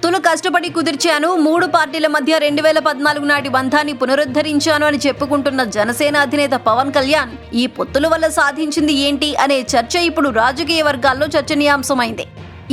పొత్తులు కష్టపడి కుదిర్చాను, 3 పార్టీల మధ్య 2014 నాటి బంధాన్ని పునరుద్ధరించాను అని చెప్పుకుంటున్న జనసేన అధినేత పవన్ కళ్యాణ్ ఈ పొత్తుల వల్ల సాధించింది ఏంటి అనే చర్చ ఇప్పుడు రాజకీయ వర్గాల్లో చర్చనీయాంశమైంది.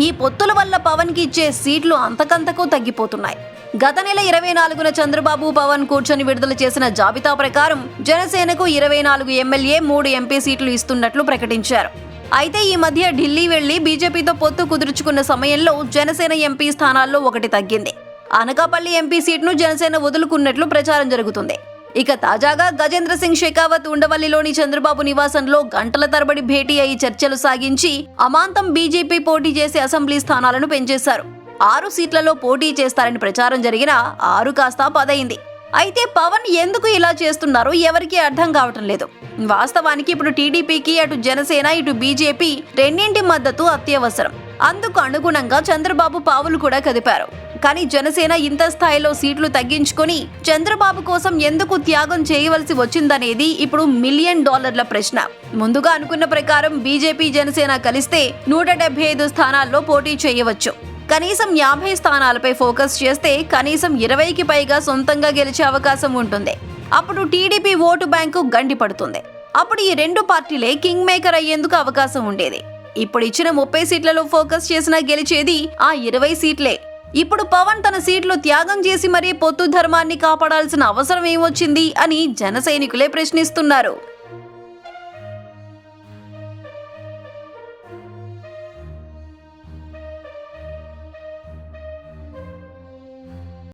ఈ పొత్తుల వల్ల పవన్ కి ఇచ్చే సీట్లు అంతకంతకు తగ్గిపోతున్నాయి. గత నెల 24న చంద్రబాబు పవన్ కూర్చొని విడుదల చేసిన జాబితా ప్రకారం జనసేనకు 24 ఎమ్మెల్యే 3 ఎంపీ సీట్లు ఇస్తున్నట్లు ప్రకటించారు. అయితే ఈ మధ్య ఢిల్లీ వెళ్లి బీజేపీతో పొత్తు కుదుర్చుకున్న సమయంలో జనసేన ఎంపీ స్థానాల్లో ఒకటి తగ్గింది. అనకాపల్లి ఎంపీ సీట్ను జనసేన వదులుకున్నట్లు ప్రచారం జరుగుతుంది. ఇక తాజాగా గజేంద్ర సింగ్ షెకావత్ ఉండవల్లిలోని చంద్రబాబు నివాసంలో గంటల తరబడి భేటీ అయి చర్చలు సాగించి అమాంతం బీజేపీ పోటీ చేసే అసెంబ్లీ స్థానాలను పెంచేశారు. 6 సీట్లలో పోటీ చేస్తారని ప్రచారం జరిగినా 6 కాస్త 10 అయింది. అయితే పవన్ ఎందుకు ఇలా చేస్తున్నారో ఎవరికీ అర్థం కావటం లేదు. వాస్తవానికి ఇప్పుడు టీడీపీకి అటు జనసేన ఇటు బీజేపీ రెండింటి మద్దతు అత్యవసరం. అందుకు అనుగుణంగా చంద్రబాబు పావులు కూడా కదిపారు. కానీ జనసేన ఇంత స్థాయిలో సీట్లు తగ్గించుకొని చంద్రబాబు కోసం ఎందుకు త్యాగం చేయవలసి వచ్చిందనేది ఇప్పుడు $1 మిలియన్ ప్రశ్న. ముందుగా అనుకున్న ప్రకారం బీజేపీ జనసేన కలిస్తే 175 స్థానాల్లో పోటీ చేయవచ్చు. కనీసం 50 స్థానాలపై ఫోకస్ చేస్తే కనీసం 20కి పైగా సొంతంగా గెలిచే అవకాశం ఉంటుంది. అప్పుడు టీడీపీ ఓటు బ్యాంకు గండిపడుతుంది. అప్పుడు ఈ 2 పార్టీలే కింగ్ మేకర్ అయ్యేందుకు అవకాశం ఉండేది. ఇప్పుడు ఇచ్చిన 30 సీట్లలో ఫోకస్ చేసినా గెలిచేది ఆ 20 సీట్లే. ఇప్పుడు పవన్ తన సీట్లు త్యాగం చేసి మరీ పొత్తు ధర్మాన్ని కాపాడాల్సిన అవసరం ఏమొచ్చింది అని జన సైనికులే ప్రశ్నిస్తున్నారు.